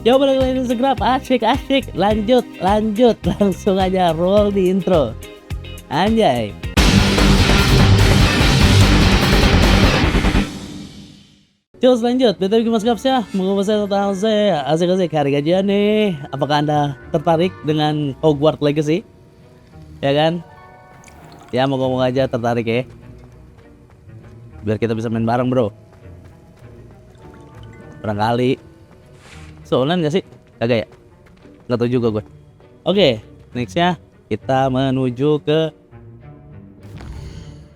Yo, balik lagi di ASEGRAP, asik. Lanjut, langsung aja roll di intro. Anjay. Cus lanjut, betul mas ya. Mau saya tentang saya asik hari gajian nih. Apakah Anda tertarik dengan Hogwarts Legacy? Ya kan? Ya mau ngomong aja tertarik ya. Biar kita bisa main bareng bro. Barangkali soalan gak sih? Kagak ya? Nggak tahu juga gue. Oke, nextnya kita menuju ke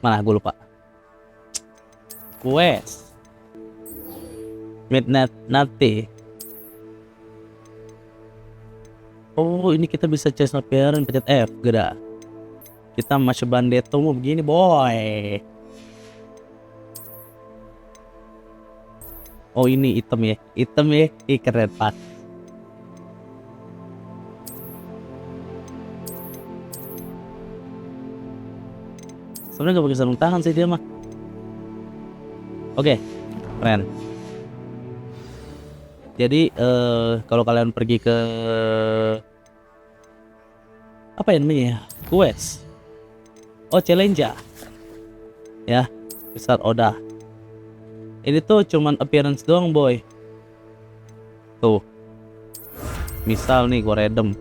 mana? Gue lupa. Quest Midnight Nati. Oh, ini kita bisa chase appearance, pencet F, gede. Kita masih bandeto mau begini, boy. Oh, ini item ya. Ih, keren pas. Sebenarnya gak pakai sarung tangan sih dia mah. Oke, keren. Jadi kalau kalian pergi ke apa ya namanya? Quest. Oh, challenge ya. Besar Oda. Ini tuh cuman appearance doang, boy. Tuh. Misal nih gua random.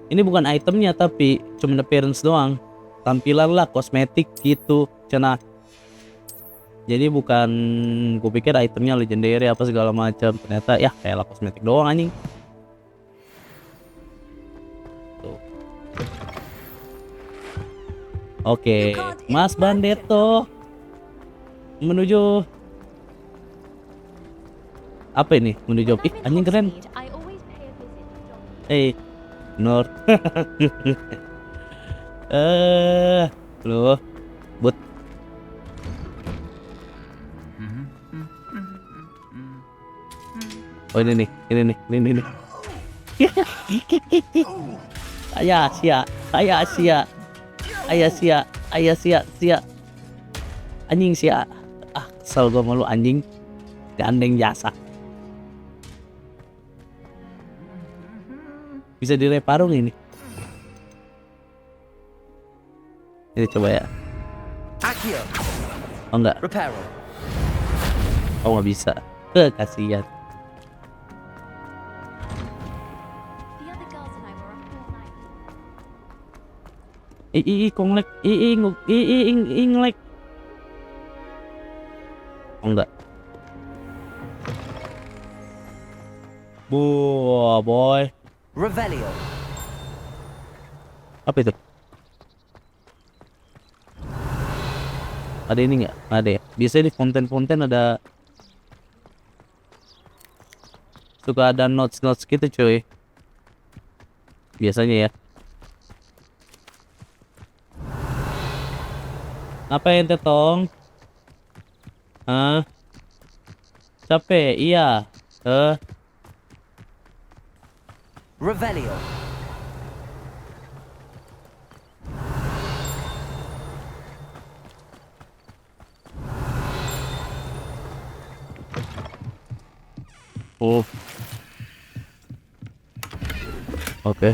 Ini bukan itemnya tapi cuman appearance doang. Tampilan lah, kosmetik gitu, cenah. Jadi bukan, gue pikir itemnya legendary apa segala macam. Ternyata ya kayak lah kosmetik doang anjing. Tuh. Oke, Mas Bandeto menuju apa ini? Menuju ih anjing keren. Nur. Loh, but. Oh ini nih. Ayah sia. Anjing sia. Ah, kesel gua malu anjing. Gandeng jasa. Bisa direparung ini. Ini coba ya. Oh enggak. Oh nggak bisa. Kasihan. Konglek. Inglek. Oh enggak. Boy. Revelio. Apa itu? Ada ini nggak? Ada ya. Biasanya di fonten ada, suka ada notes gitu cuy. Biasanya ya. Apa yang tetong? Hah? Capek? Iya. Revelio. Oh. Oke.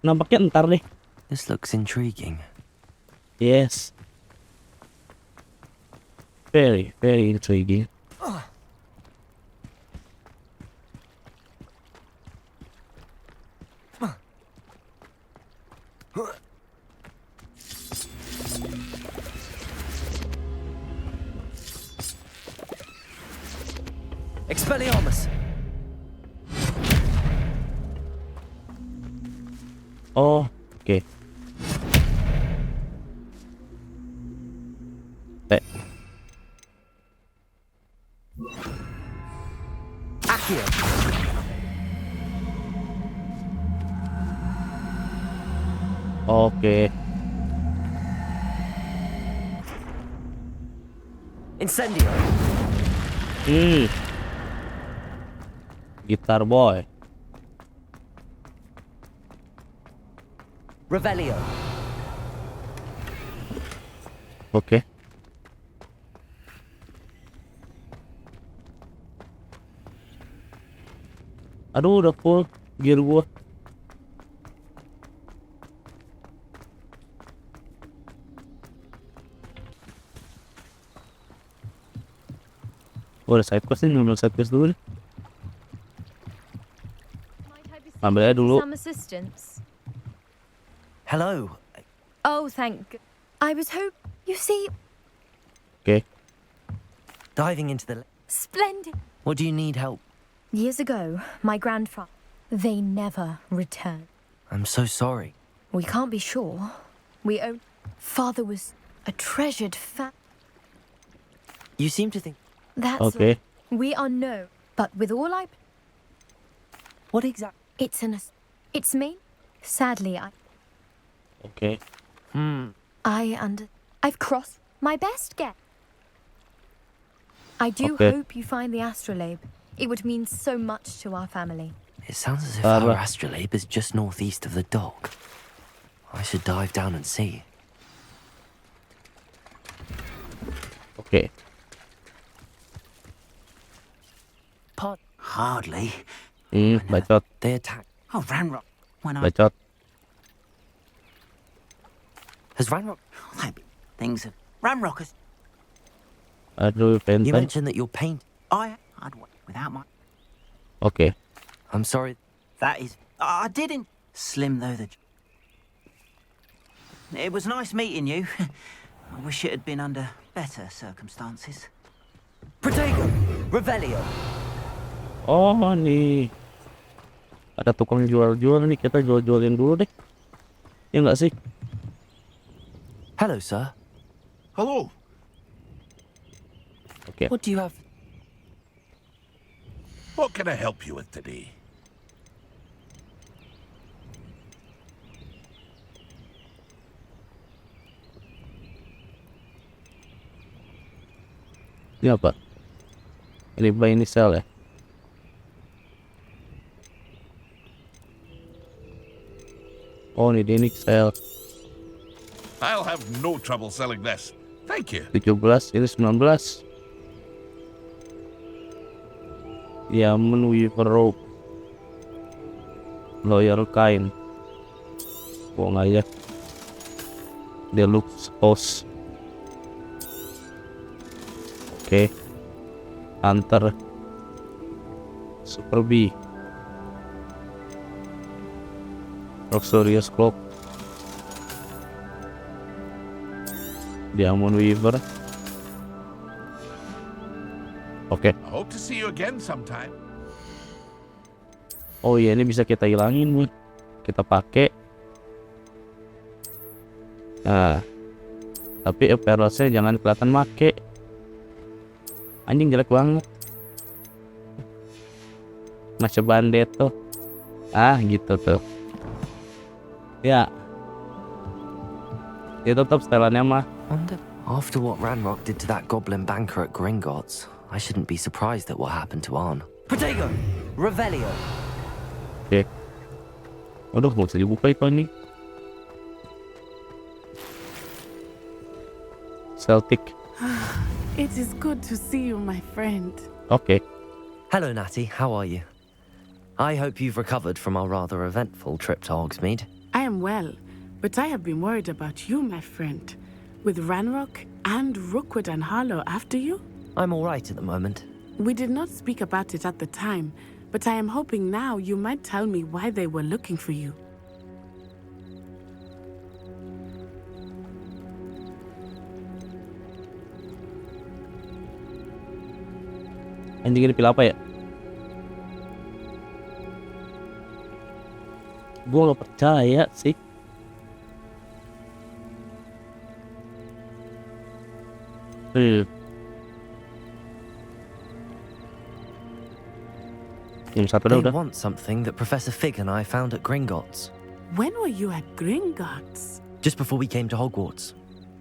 Nampaknya ntar deh. This looks intriguing. Yes. Very intriguing. Expelliarmus. Oh, oke. Accio. Oke. Incendio. Gitar boy. Revelio. Oke. Aduh, udah full gear gua. Oh, ada sidequest nih, ngambil sidequest dulu nih. Ambil aja dulu. Some assistance. Hello. Oh, thank. I was you see, Oke. Diving into the... splendid. What do you need help? Years ago, my grandfather, they never returned. I'm so sorry. We can't be sure. Father was a treasured You seem to think... That's Oke. We are no, but with all What exactly? It's me. Sadly, Oke. I've crossed my best guess. I do Okay. hope you find the astrolabe. It would mean so much to our family. It sounds as if our astrolabe is just northeast of the dock. I should dive down and see. Oke. Hardly. Bacot. They attacked. Oh, Ranrock. When I... Bacot. Has Ranrock... Things have... Ranrock has... Aduh, You pentas. mentioned that you're paint... I'd without my... Oke. I'm sorry. That is... I didn't... Slim though the... It was nice meeting you. I wish it had been under better circumstances. Protego! Revelio! Oh, nih. Ada tukang jual-jual nih, kita jual-jualin dulu deh. Ya nggak sih? Hello, sir. Hello. Oke. What do you have? What can I help you with today? Ini apa? Ini buy ini sell ya? Oh, ini sell. I'll have no trouble selling this. Thank you. 17, ini 19. Yaman weaver rope. Loyal kind. Buang aja. Deluxe house. Oke. Hunter. Super B. Luxurious cloak. Diamond weaver. Oke. I hope to see you again sometime. Oh iya, ini bisa kita hilangin, Bu. Kita pakai. Nah. Tapi perlosnya jangan kelihatan make. Anjing jelek banget. Macam bandet tuh. Ah, gitu tuh. Ya. Dia tetap setelannya mah. After what Ranrock did to that goblin banker at Gringotts, I shouldn't be surprised at what happened to Arn. Protego! Revelio! Oke. Waduh, mau bisa dibuka itu nih. Celtic. It is good to see you, my friend. Oke. Hello, Natty. How are you? I hope you've recovered from our rather eventful trip to Hogsmeade. I am well, but I have been worried about you, my friend. With Ranrock and Rookwood and Harlow after you? I'm all right at the moment. We did not speak about it at the time, but I am hoping now you might tell me why they were looking for you. Anjing ini pilih apa ya? Gua gak percaya sih. Yang satu They udah. want something that Professor Fig and I found at Gringotts. When were you at Gringotts? Just before we came to Hogwarts.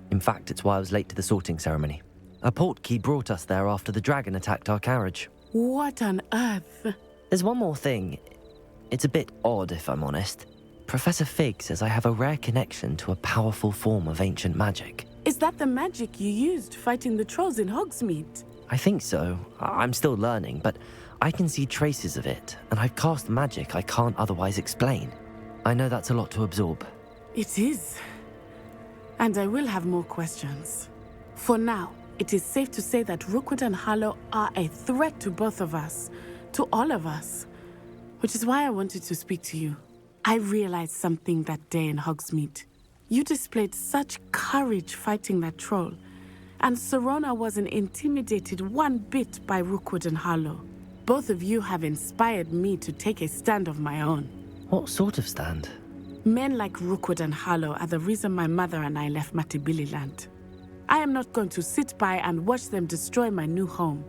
In fact, it's why I was late to the sorting ceremony. A portkey brought us there after the dragon attacked our carriage. What on earth? There's one more thing. It's a bit odd, if I'm honest. Professor Fig says I have a rare connection to a powerful form of ancient magic. Is that the magic you used fighting the trolls in Hogsmeade? I think so. I'm still learning, but I can see traces of it, and I've cast magic I can't otherwise explain. I know that's a lot to absorb. It is. And I will have more questions. For now, it is safe to say that Rookwood and Harlow are a threat to both of us, to all of us. Which is why I wanted to speak to you. I realized something that day in Hogsmeade. You displayed such courage fighting that troll, and Serona wasn't intimidated one bit by Rookwood and Harlow. Both of you have inspired me to take a stand of my own. What sort of stand? Men like Rookwood and Harlow are the reason my mother and I left Matibili-land. I am not going to sit by and watch them destroy my new home.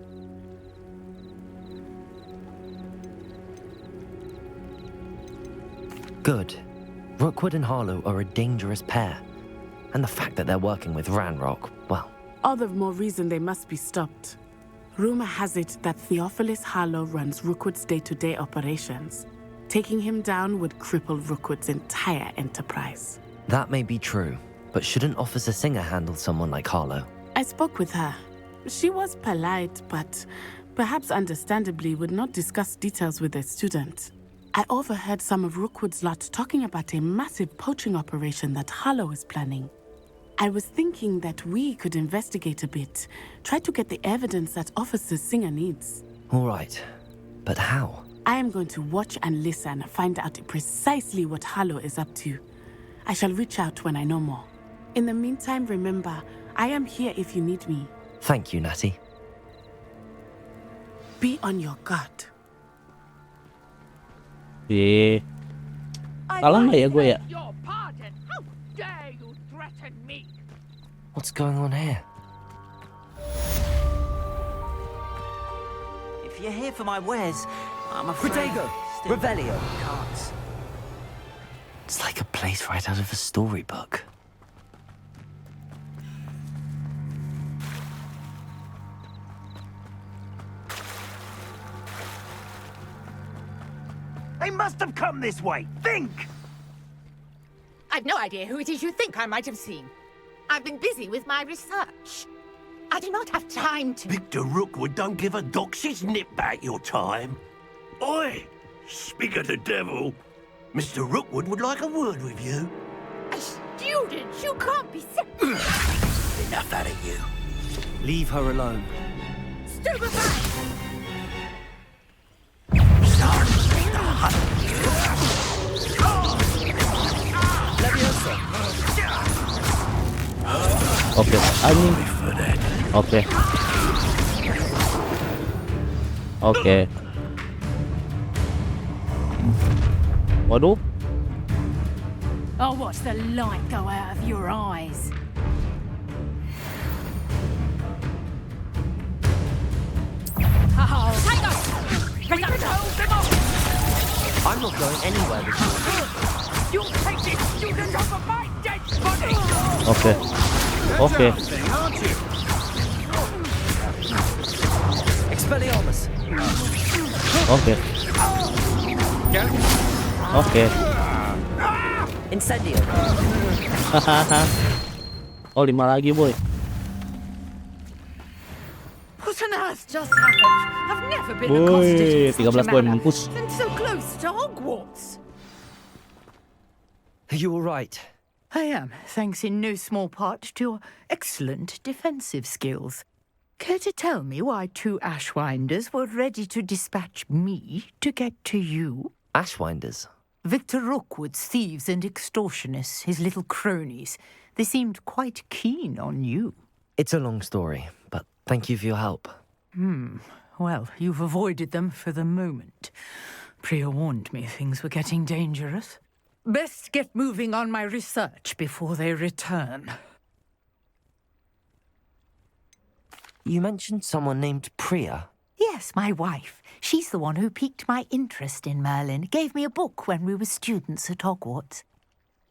Good. Rookwood and Harlow are a dangerous pair. And the fact that they're working with Ranrock, well... All the more reason they must be stopped. Rumor has it that Theophilus Harlow runs Rookwood's day-to-day operations. Taking him down would cripple Rookwood's entire enterprise. That may be true, but shouldn't Officer Singer handle someone like Harlow? I spoke with her. She was polite, but perhaps understandably would not discuss details with a student. I overheard some of Rookwood's lot talking about a massive poaching operation that Harlow is planning. I was thinking that we could investigate a bit, try to get the evidence that Officer Singer needs. All right, but how? I am going to watch and listen, find out precisely what Harlow is up to. I shall reach out when I know more. In the meantime, remember, I am here if you need me. Thank you, Natty. Be on your guard. Salah nggak ya gue ya? Your pardon. How dare you threaten me? What's going on here? If you're here for my wares, I'm afraid... Protego! still Revelio! Can't. It's like a place right out of a storybook. They must have come this way. Think! I've no idea who it is you think I might have seen. I've been busy with my research. I do not have time to... Victor Rookwood don't give a doxy's nip back your time. Oi! Speak of the devil. Mr. Rookwood would like a word with you. A student? You can't be Enough out of you. Leave her alone. Stupefy! Oke, anjing. Oke. Oke. Waduh. I'll watch the light go out of your eyes. I'm not going anywhere with you. You'll take this student over my dead body! Oke. Oke. Expelliarmus! Oke. Oke. Incendio! Oh, 5 lagi, boy. What on earth just happened? I've never been Woi, accosted in 13 such a poin manner. mampus. And so close to Hogwarts. Are you all right? I am, thanks in no small part to your excellent defensive skills. Care to tell me why 2 Ashwinders were ready to dispatch me to get to you? Ashwinders? Victor Rookwood's thieves and extortionists, his little cronies. They seemed quite keen on you. It's a long story, but thank you for your help. Well, you've avoided them for the moment. Priya warned me things were getting dangerous. Best get moving on my research before they return. You mentioned someone named Priya. Yes, my wife. She's the one who piqued my interest in Merlin. Gave me a book when we were students at Hogwarts.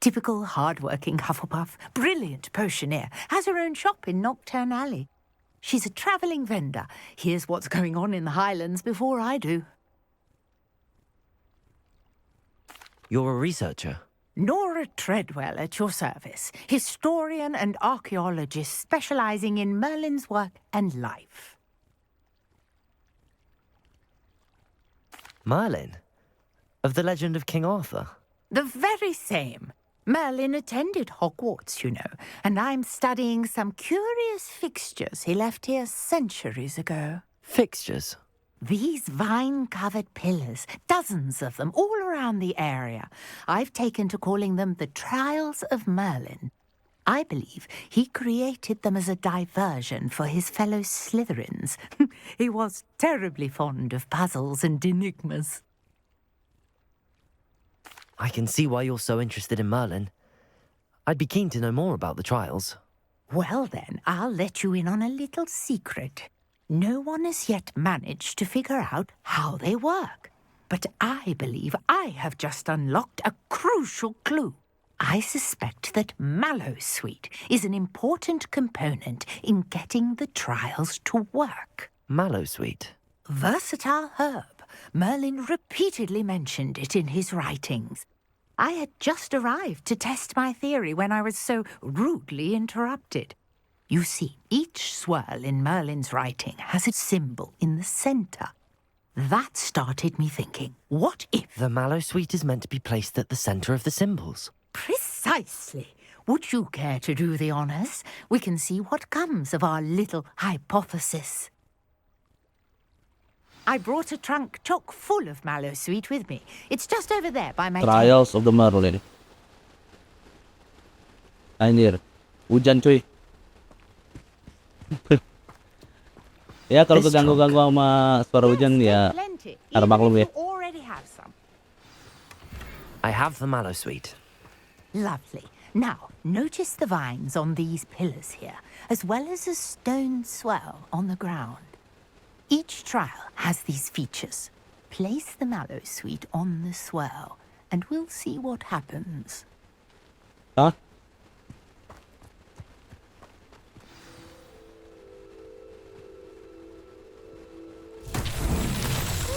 Typical hard-working Hufflepuff. Brilliant potioneer. Has her own shop in Knockturn Alley. She's a travelling vendor. Here's what's going on in the Highlands before I do. You're a researcher? Nora Treadwell at your service, historian and archaeologist specialising in Merlin's work and life. Merlin? Of the legend of King Arthur? The very same. Merlin attended Hogwarts, you know, and I'm studying some curious fixtures he left here centuries ago. Fixtures? These vine-covered pillars, dozens of them, all around the area. I've taken to calling them the Trials of Merlin. I believe he created them as a diversion for his fellow Slytherins. He was terribly fond of puzzles and enigmas. I can see why you're so interested in Merlin. I'd be keen to know more about the trials. Well then, I'll let you in on a little secret. No one has yet managed to figure out how they work. But I believe I have just unlocked a crucial clue. I suspect that mallowsweet is an important component in getting the trials to work. Mallowsweet? Versatile herb. Merlin repeatedly mentioned it in his writings. I had just arrived to test my theory when I was so rudely interrupted. You see, each swirl in Merlin's writing has a symbol in the centre. That started me thinking, what if... The mallowsweet is meant to be placed at the centre of the symbols. Precisely. Would you care to do the honours? We can see what comes of our little hypothesis. I brought a trunk chock full of mallowsweet with me. It's just over there by my Trials of the Merlin. Anjir, hujan cuy. Ya kalau keganggu-ganggu sama suara hujan ya harap maklum ya. I have the mallowsweet. Lovely. Now, notice the vines on these pillars here, as well as a stone swell on the ground. Each trial has these features. Place the mallowsweet on the swell, and we'll see what happens. Huh?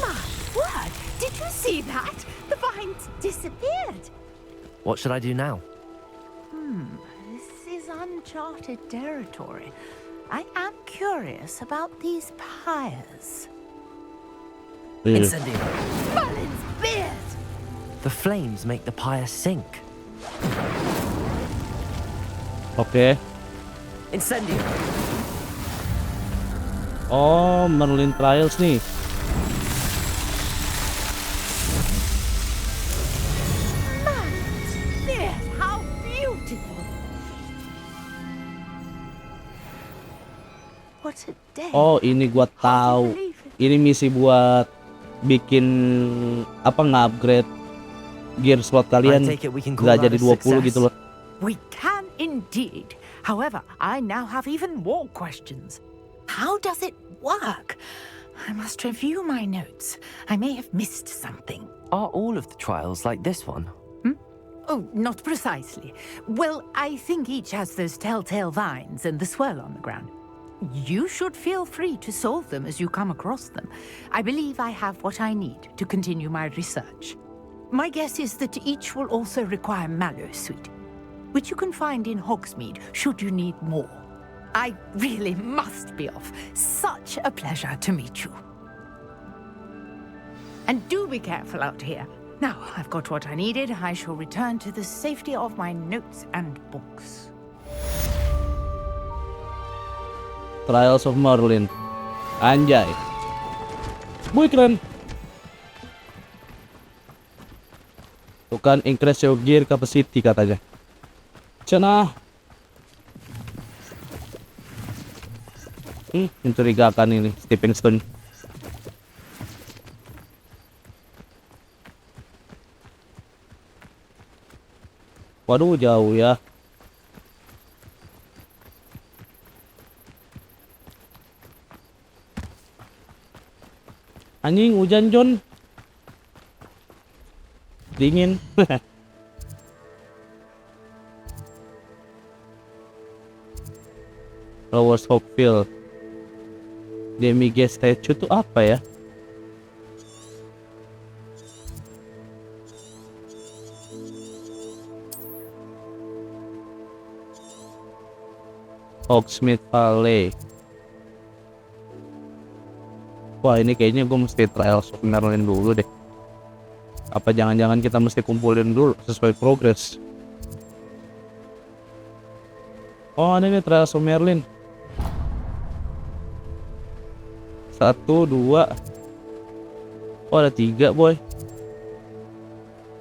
My word! Did you see that? The vines disappeared. What should I do now? This is uncharted territory. I am curious about these pyres. Incendio. Merlin's beard! The flames make the pyre sink. Oke. Incendio. Oh, Merlin Trials nih. Merlin's beard! How beautiful! What a day. Oh, ini gua tahu. Ini misi buat bikin apa nge-upgrade gear slot kalian nggak jadi 20 gitu loh. We can indeed. However, I now have even more questions. How does it work? I must review my notes. I may have missed something. Are all of the trials like this one? Oh, not precisely. Well, I think each has those telltale vines and the swirl on the ground. You should feel free to solve them as you come across them. I believe I have what I need to continue my research. My guess is that each will also require mallowsweet, which you can find in Hogsmeade should you need more. I really must be off. Such a pleasure to meet you. And do be careful out here. Now I've got what I needed, I shall return to the safety of my notes and books. Trials of Merlin. Anjay. Wih, keren. Tuh kan, increase your gear capacity katanya. Cenah. Mencurigakan ini stepping stone. Waduh, jauh ya. Anjing, hujan John. Dingin. Flowers Hopefield. Demiguest statue tuh apa ya? Hogsmeade Valley. Wah, ini kayaknya gue mesti trials of Merlin dulu deh. Apa jangan-jangan kita mesti kumpulin dulu sesuai progress? Oh, ini nih trials of Merlin. 1, 2. Oh, ada 3 boy.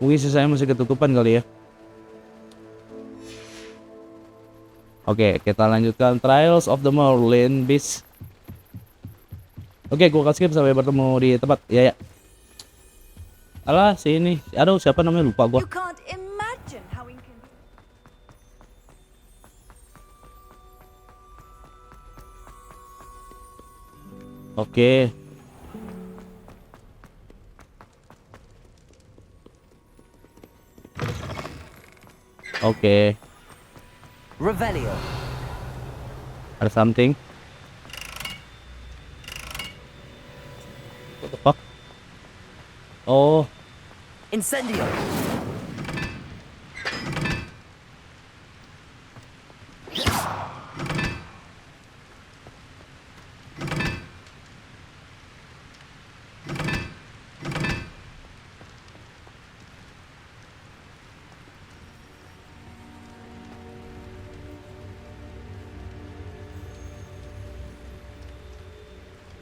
Mungkin sisanya masih ketutupan kali ya. Oke, kita lanjutkan Trials of the Merlin Beast. Oke, gua skip sampai bertemu di tempat. Ya. Alah, sini. Aduh, siapa namanya lupa gua. You can't imagine how inconvenient. Oke. Oke. Revelio. Ada something. What the fuck? Oh, Incendio.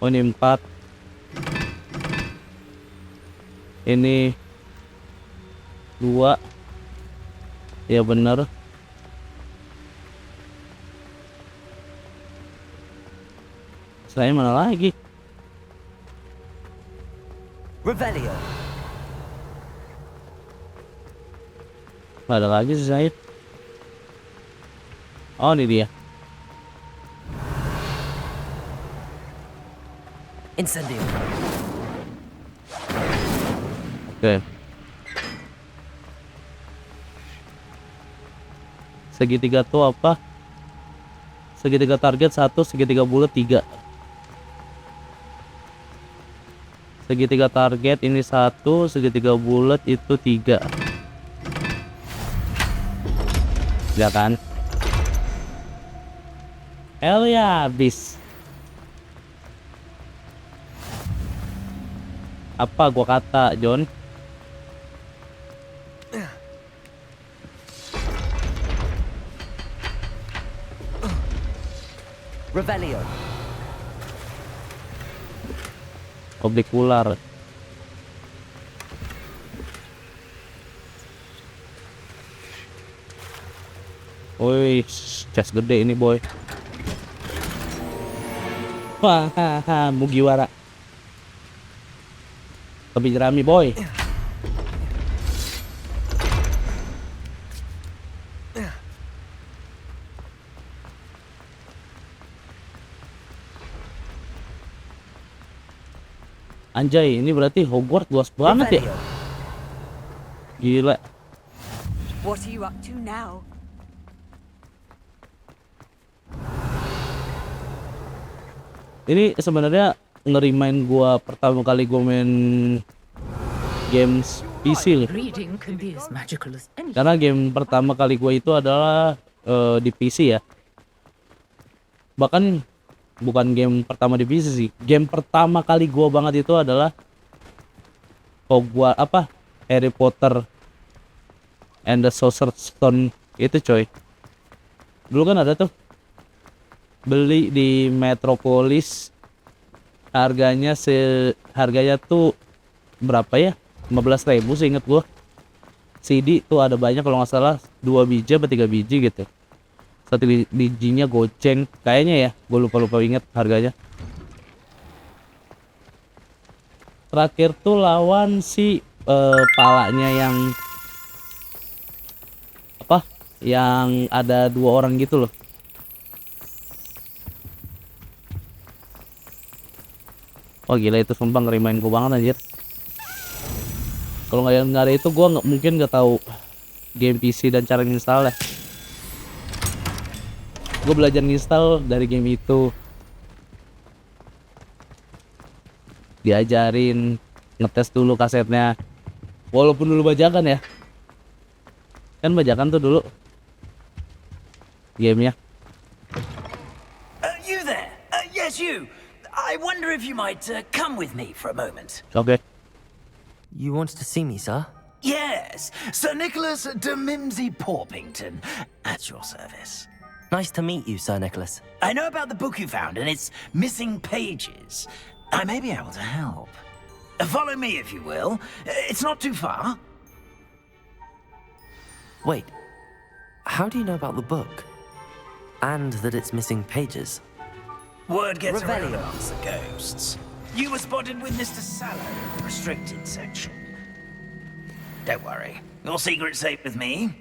oh ini 4. Ini 2. Ya bener. Saya mana lagi? Revelio. Nggak ada lagi sih saya. Oh, ini dia. Incendio. Oke. Segitiga tuh apa? Segitiga target 1, segitiga bulat 3. Segitiga target ini 1, segitiga bulat itu 3. Ya kan? Hell ya, habis. Apa gua kata, John? Revelio. Oblikular. Woi, chest gede ini boy. Wah, Mugiwara. Lebih jerami boy. Anjay, ini berarti Hogwarts luas banget ya. Gila. What are you up to now? Ini sebenarnya ngerimain gua pertama kali gua main games PC nih. Reading can be as magical as anything. Karena game pertama kali gua itu adalah di PC ya. Bahkan bukan game pertama di PC sih. Game pertama kali gua banget itu adalah Hogwarts apa? Harry Potter and the Sorcerer's Stone itu coy. Dulu kan ada tuh. Beli di Metropolis. Harganya tuh berapa ya? 15.000 seinget gua. CD tuh ada banyak kalau nggak salah 2 biji atau 3 biji gitu. Satu bijinya goceng kayaknya ya, gue lupa inget harganya. Terakhir tuh lawan si palanya yang apa? Yang ada 2 orang gitu loh. Oh gila, itu sumpah ngerimain gue banget anjir. Kalau nggak ada itu gue mungkin nggak tahu game PC dan cara install ya. Gue belajar install dari game itu. diajarin, ngetes dulu kasetnya. Walaupun dulu bajakan ya. Kan bajakan tuh dulu gamenya. You there? Yes, you. I wonder if you might come with me for a moment. Oke. You wanted to see me, sir? Yes, Sir Nicholas de Mimsy Porpington, at your service. Nice to meet you, Sir Nicholas. I know about the book you found and its missing pages. I may be able to help. Follow me, if you will. It's not too far. Wait, how do you know about the book? And that it's missing pages? Word gets around Revelio. amongst the ghosts. You were spotted with Mr. Sallow in the restricted section. Don't worry, your secret's safe with me.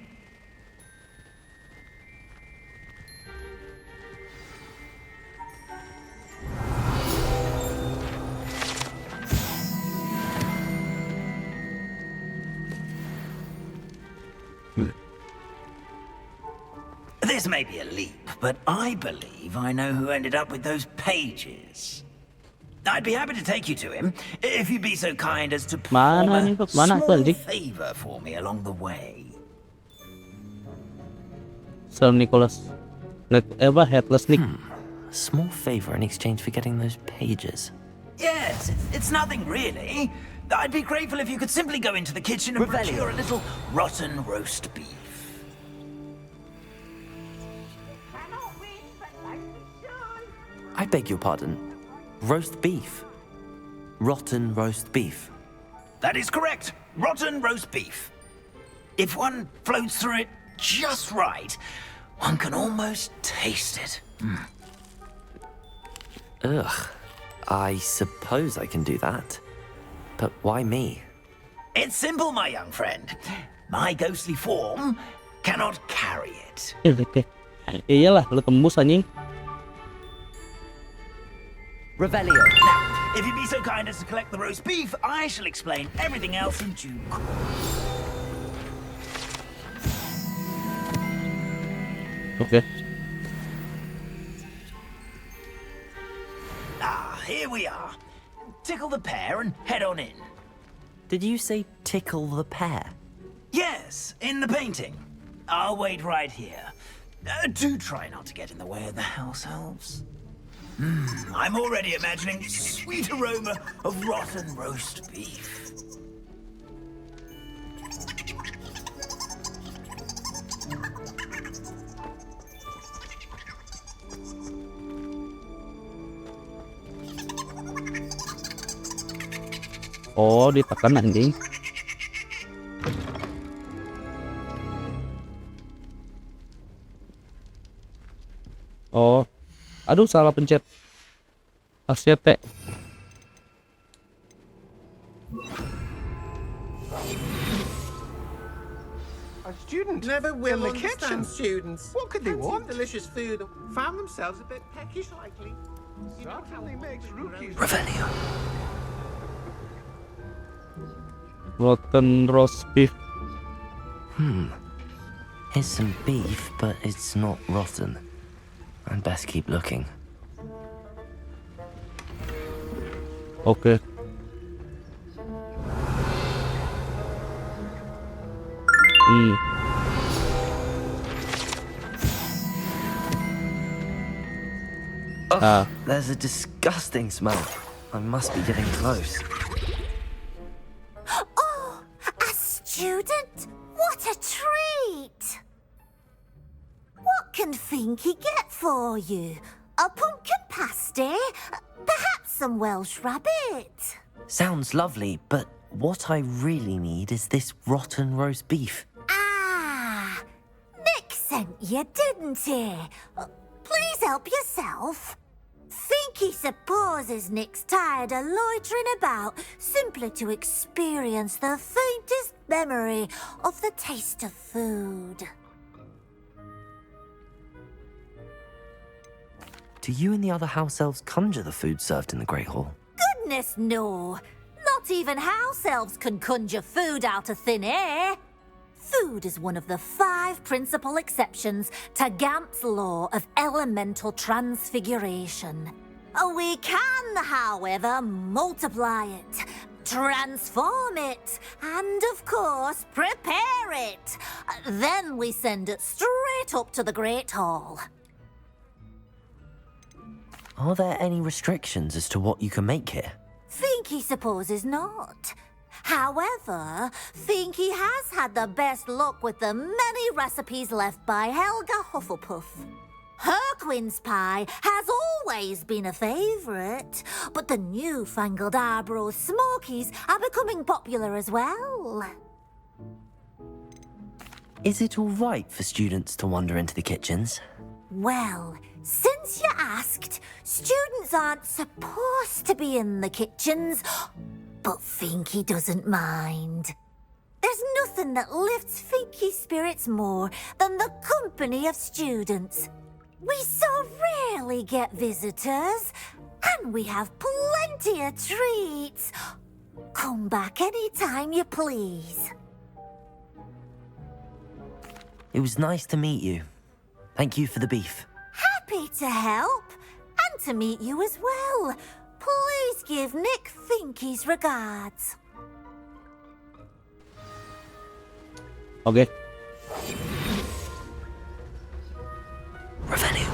This may be a leap, but I believe I know who ended up with those pages. I'd be happy to take you to him, if you'd be so kind as to perform Mana a nih, Pak? Mana small tuh, favor for me along the way. Sir Nicholas. Headless Nick. A small favor in exchange for getting those pages. Yes, it's nothing really. I'd be grateful if you could simply go into the kitchen and Revelio. procure a little rotten roast beef. I beg your pardon. Roast beef. Rotten roast beef. That is correct. Rotten roast beef. If one floats through it just right, one can almost taste it. Ugh. I suppose I can do that. But why me? It's simple, my young friend. My ghostly form cannot carry it. Iyalah, lu tembus anjing. Revelio. Now, if you'd be so kind as to collect the roast beef, I shall explain everything else in due course. Oke. Here we are. Tickle the pear and head on in. Did you say tickle the pear? Yes, in the painting. I'll wait right here. Do try not to get in the way of the house elves. I'm already imagining sweet aroma of rotten roast beef. Oh, ditekan anjing. Oh. Aduh, salah pencet. Harusnya T. A student Never will in the understand kitchen. students. What could they Plenty of want? delicious food. Found themselves a bit peckish lately. You know how Certainly makes rookies. Revelio. Rotten roast beef. Here's some beef, but it's not rotten. I'd best keep looking. Oke. There's a disgusting smell. I must be getting close. Oh, a student? What a treat! What can Finky get for you? A pumpkin pasty? Perhaps some Welsh rabbit? Sounds lovely, but what I really need is this rotten roast beef. Ah, Nick sent you, didn't he? Please help yourself. Finky supposes Nick's tired of loitering about simply to experience the faintest memory of the taste of food. Do you and the other house elves conjure the food served in the Great Hall? Goodness, no. Not even house elves can conjure food out of thin air. Food is one of the 5 principal exceptions to Gamp's law of elemental transfiguration. We can, however, multiply it, transform it, and of course, prepare it. Then we send it straight up to the Great Hall. Are there any restrictions as to what you can make here? Finky supposes not. However, Finky has had the best luck with the many recipes left by Helga Hufflepuff. Her quince pie has always been a favourite, but the newfangled Arborough Smokies are becoming popular as well. Is it all right for students to wander into the kitchens? Well, since you asked, students aren't supposed to be in the kitchens, but Finky doesn't mind. There's nothing that lifts Finky's spirits more than the company of students. We so rarely get visitors, and we have plenty of treats. Come back any time you please. It was nice to meet you. Thank you for the beef. Happy to help, and to meet you as well. Please give Nick Finky's regards. Okay. Revenue.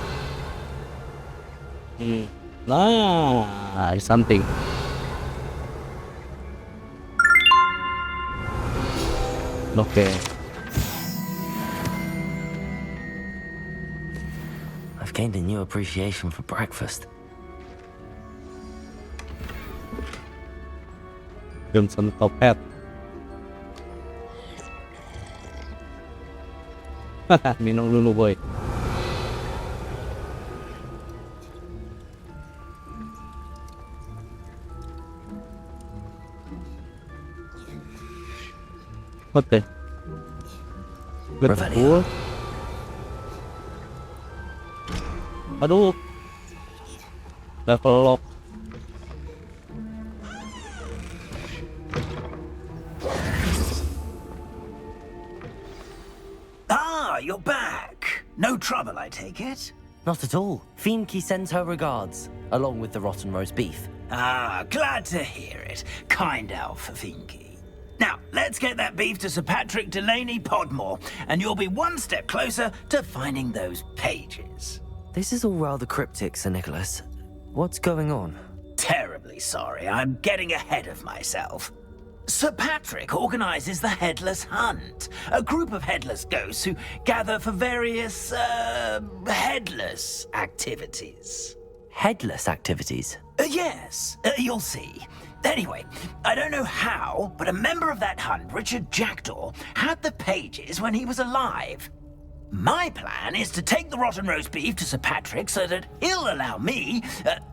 Something. Okay. I've gained a new appreciation for breakfast. Crimson Copet. Minum dulu boy. What the? Betul. Aduh. Level lock. Ah, you're back. No trouble, I take it? Not at all. Finky sends her regards, along with the rotten roast beef. Ah, glad to hear it. Kind elf, Finky. Now, let's get that beef to Sir Patrick Delaney Podmore, and you'll be one step closer to finding those pages. This is all rather cryptic, Sir Nicholas. What's going on? Terribly sorry, I'm getting ahead of myself. Sir Patrick organises the Headless Hunt, a group of headless ghosts who gather for various, headless activities. Headless activities? Yes, you'll see. Anyway, I don't know how, but a member of that hunt, Richard Jackdaw, had the pages when he was alive. My plan is to take the rotten roast beef to Sir Patrick so that he'll allow me,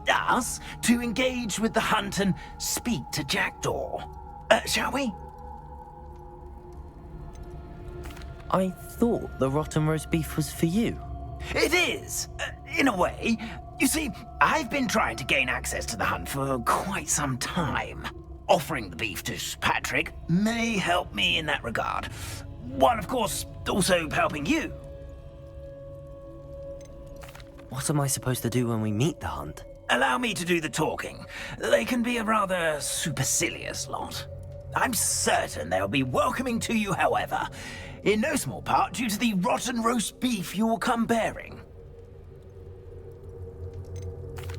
us, to engage with the hunt and speak to Jackdaw. Shall we? I thought the rotten roast beef was for you. It is, in a way. You see, I've been trying to gain access to the hunt for quite some time. Offering the beef to Patrick may help me in that regard, while of course also helping you. What am I supposed to do when we meet the hunt? Allow me to do the talking. They can be a rather supercilious lot. I'm certain they'll be welcoming to you, however, in no small part due to the rotten roast beef you'll come bearing.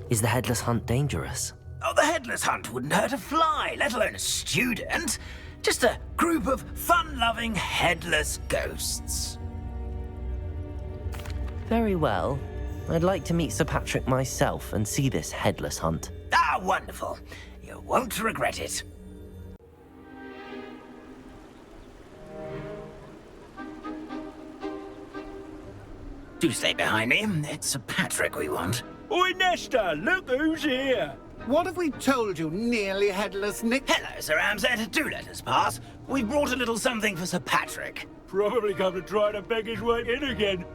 Is the Headless Hunt dangerous? Oh, the Headless Hunt wouldn't hurt a fly, let alone a student. Just a group of fun-loving headless ghosts. Very well. I'd like to meet Sir Patrick myself and see this Headless Hunt. Ah, wonderful. You won't regret it. Do stay behind me. It's Sir Patrick we want. Oi, Nesta, look who's here. What have we told you, nearly headless Nick? Hello, Sir Ramsay. Do let us pass. We've brought a little something for Sir Patrick. Probably come to try to beg his way in again.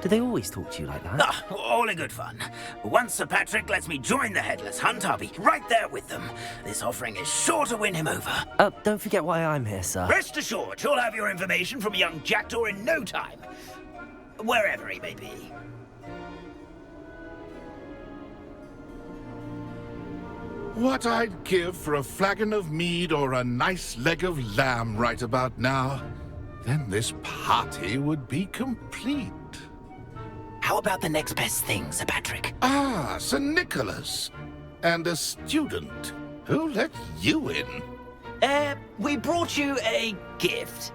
Do they always talk to you like that? Ah, all in good fun. Once Sir Patrick lets me join the Headless Hunt, I'll be right there with them. This offering is sure to win him over. Don't forget why I'm here, sir. Rest assured, you'll have your information from young Jackdaw in no time. Wherever he may be. What I'd give for a flagon of mead or a nice leg of lamb right about now. Then this party would be complete. How about the next best thing, Sir Patrick? Ah, Sir Nicholas. And a student. Who let you in? We brought you a gift.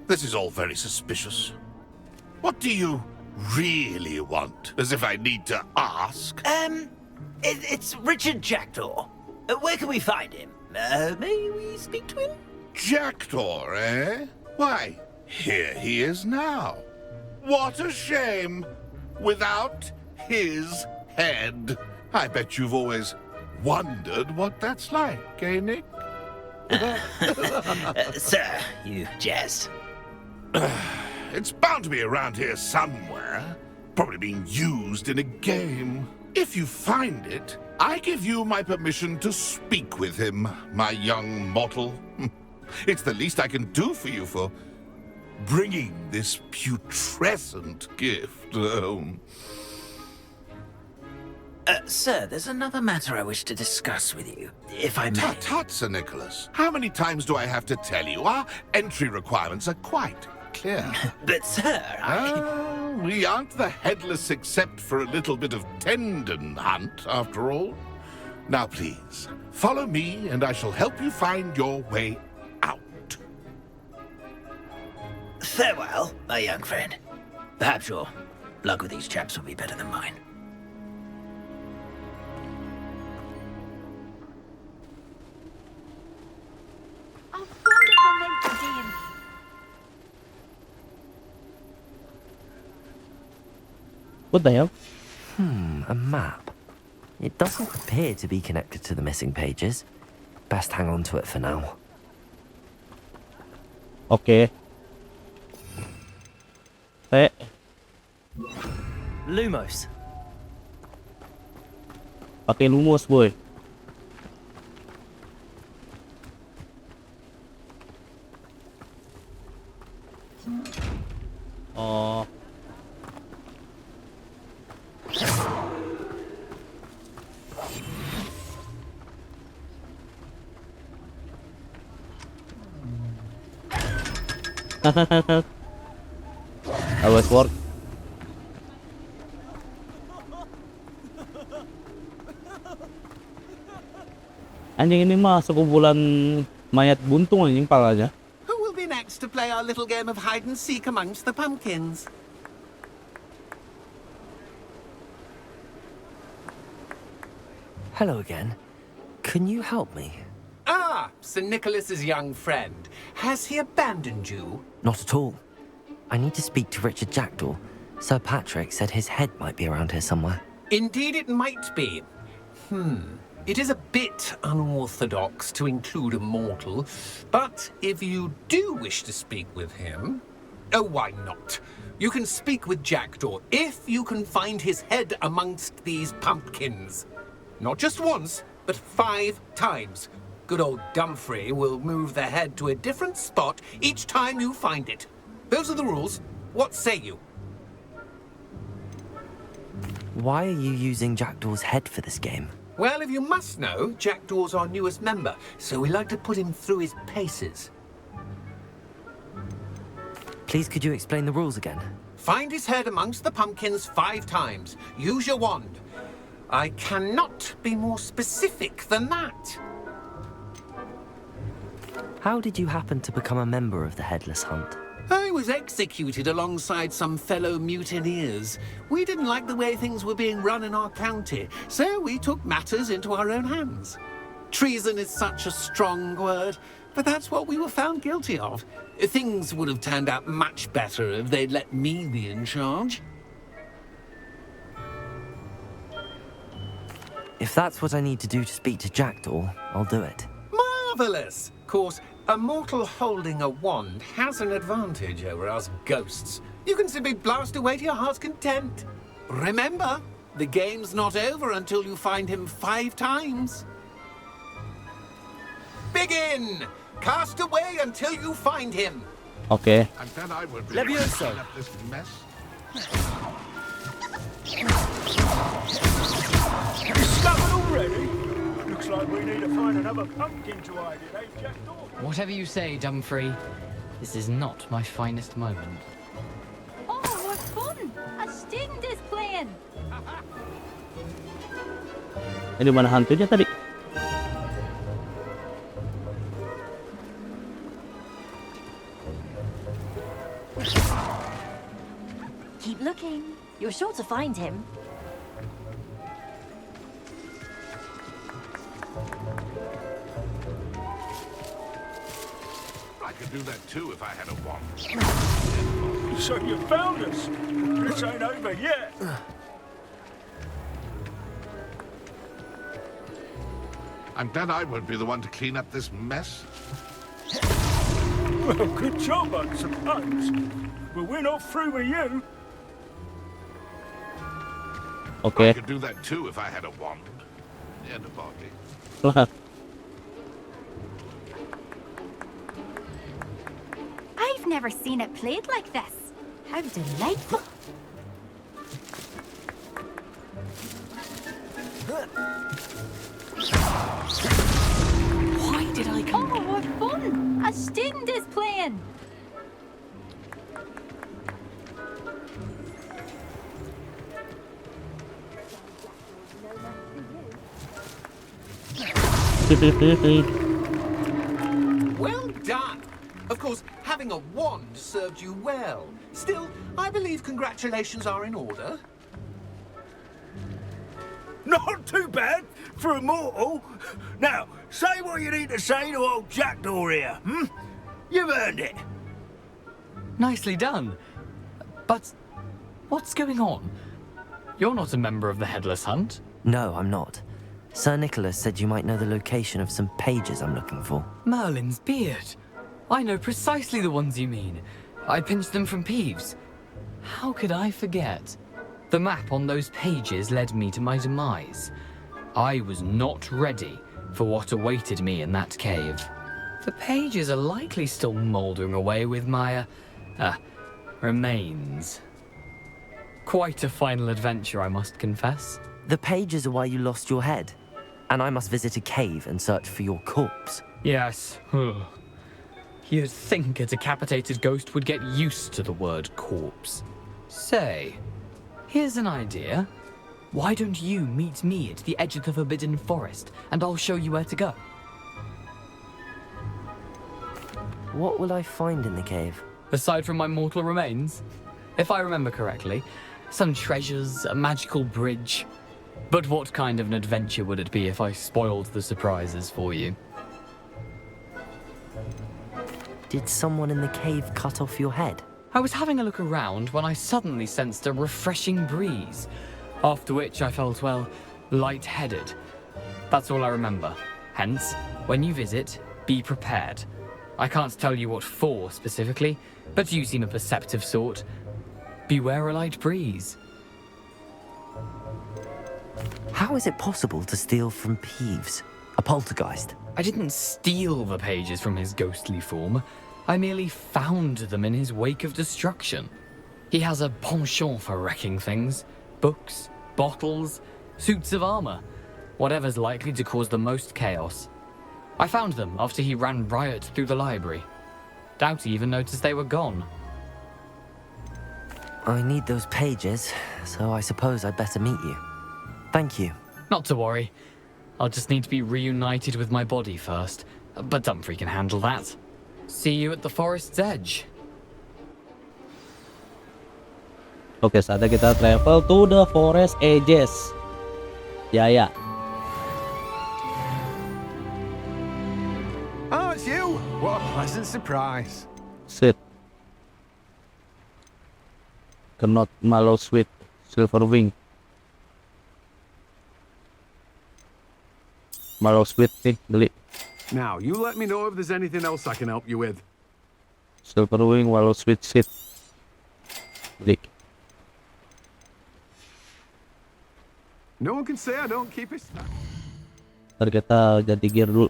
This is all very suspicious. What do you really want? As if I need to ask. It's Richard Jackdaw. Where can we find him? May we speak to him? Jackdaw, eh? Why, here he is now. What a shame. Without his head. I bet you've always wondered what that's like, eh, Nick? Sir, you jest. It's bound to be around here somewhere. Probably being used in a game. If you find it, I give you my permission to speak with him, my young mortal. It's the least I can do for you for bringing this putrescent gift home. Sir, there's another matter I wish to discuss with you, if I may. Tut, Sir Nicholas. How many times do I have to tell you? Our entry requirements are quite clear. But, sir, we aren't the headless except for a little bit of tendon hunt, after all. Now, please, follow me and I shall help you find your way out. Farewell, my young friend. Perhaps your luck with these chaps will be better than mine. What the hell? A map. It doesn't appear to be connected to the missing pages. Best hang on to it for now. Okay. Lumos. Pakai Lumos, boy. Oh. Always work. Anjing ini mah sekumpulan mayat buntung anjing palanya. Who will be next to play our little game of hide and seek amongst the pumpkins? Hello again. Can you help me? Ah, Sir Nicholas's young friend. Has he abandoned you? Not at all. I need to speak to Richard Jackdaw. Sir Patrick said his head might be around here somewhere. Indeed it might be. It is a bit unorthodox to include a mortal, but if you do wish to speak with him, oh, why not? You can speak with Jackdaw if you can find his head amongst these pumpkins. Not just once, but 5 times. Good old Dumfrey will move the head to a different spot each time you find it. Those are the rules. What say you? Why are you using Jackdaw's head for this game? Well, if you must know, Jackdaw's our newest member, so we like to put him through his paces. Please, could you explain the rules again? Find his head amongst the pumpkins 5 times. Use your wand. I cannot be more specific than that. How did you happen to become a member of the Headless Hunt? I was executed alongside some fellow mutineers. We didn't like the way things were being run in our county, so we took matters into our own hands. Treason is such a strong word, but that's what we were found guilty of. Things would have turned out much better if they'd let me be in charge. If that's what I need to do to speak to Jackdaw, I'll do it. Marvellous! Of course, a mortal holding a wand has an advantage over us ghosts. You can simply blast away to your heart's content. Remember, the game's not over until you find him 5 times. Begin! Cast away until you find him. Okay. And then I will be Levioso. up this mess. need to find another pumpkin to hide in, eh, Jackdaw? Whatever you say, Dumfrey. This is not my finest moment. Oh, what fun! A student is playing. Di mana hantunya tadi? Keep looking. You're sure to find him. I could do that too if I had a wand. So you found us. This ain't over yet. I'm glad I won't be the one to clean up this mess. Well, good job, I suppose. But we're not through with you. Okay. I could do that too if I had a wand. And a body. I've never seen it played like this. How delightful. Why did I come? Oh, what fun! A student is playing. Well done! Of course, having a wand served you well. Still, I believe congratulations are in order. Not too bad for a mortal. Now, say what you need to say to old Jackdaw here, hmm? You've earned it. Nicely done. But what's going on? You're not a member of the Headless Hunt. No, I'm not. Sir Nicholas said you might know the location of some pages I'm looking for. Merlin's beard. I know precisely the ones you mean. I pinched them from Peeves. How could I forget? The map on those pages led me to my demise. I was not ready for what awaited me in that cave. The pages are likely still mouldering away with my, remains. Quite a final adventure, I must confess. The pages are why you lost your head, and I must visit a cave and search for your corpse. Yes. You'd think a decapitated ghost would get used to the word corpse. Say, here's an idea. Why don't you meet me at the edge of the Forbidden Forest, and I'll show you where to go? What will I find in the cave? Aside from my mortal remains? If I remember correctly, some treasures, a magical bridge. But what kind of an adventure would it be if I spoiled the surprises for you? Did someone in the cave cut off your head? I was having a look around when I suddenly sensed a refreshing breeze, after which I felt, well, lightheaded. That's all I remember. Hence, when you visit, be prepared. I can't tell you what for specifically, but you seem a perceptive sort. Beware a light breeze. How is it possible to steal from Peeves? A poltergeist? I didn't steal the pages from his ghostly form. I merely found them in his wake of destruction. He has a penchant for wrecking things. Books, bottles, suits of armor. Whatever's likely to cause the most chaos. I found them after he ran riot through the library. Doubt he even noticed they were gone. I need those pages, so I suppose I'd better meet you. Thank you. Not to worry. I'll just need to be reunited with my body first. But Dumfrey can handle that. See you at the forest's edge. Oke, saatnya kita travel to the forest edges. Ya. Oh, it's you! What a pleasant surprise. Sit. Cannot mallow sweet silver wing. Mallow sweet nih, beli. Now, you let me know if there's anything else I can help you with. Silver wing, mallow sweet seed. Beli. No one can say I don't keep it. Ntar kita ganti gear dulu.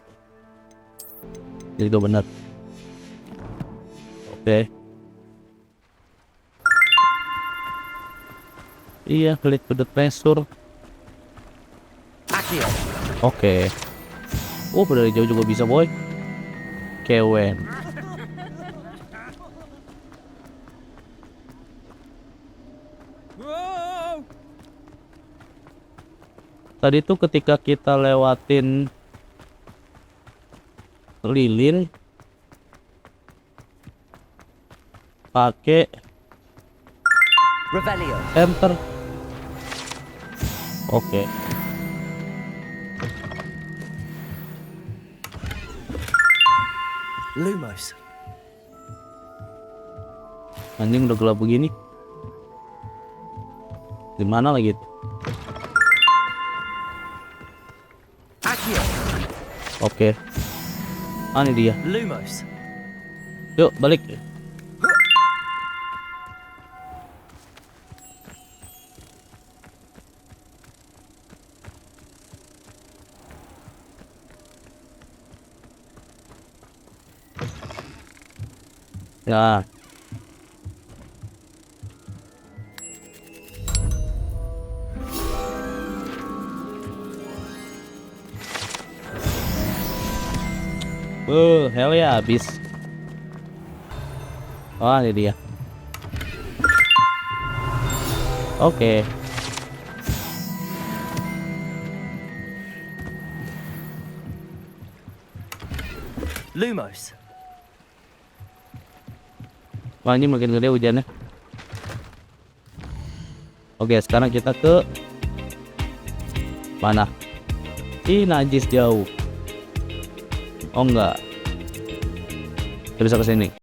Jadi itu benar. Oke. Iya, klik to the treasure. Oke. Oh, dari jauh juga bisa, boy. Kewen. Tadi tuh ketika kita lewatin lilin pakai enter. Oke. Lumos. Anjing udah gelap begini. Di mana lagi? Oke. Ah, ini dia. Lumos. Yuk, balik. Ya. Hell ya, habis. Oh, ini dia. Oke. Lumos. Wah, ini makin gede hujannya. Oke, sekarang kita ke mana? Ih, najis jauh. Oh enggak. Kita bisa ke sini.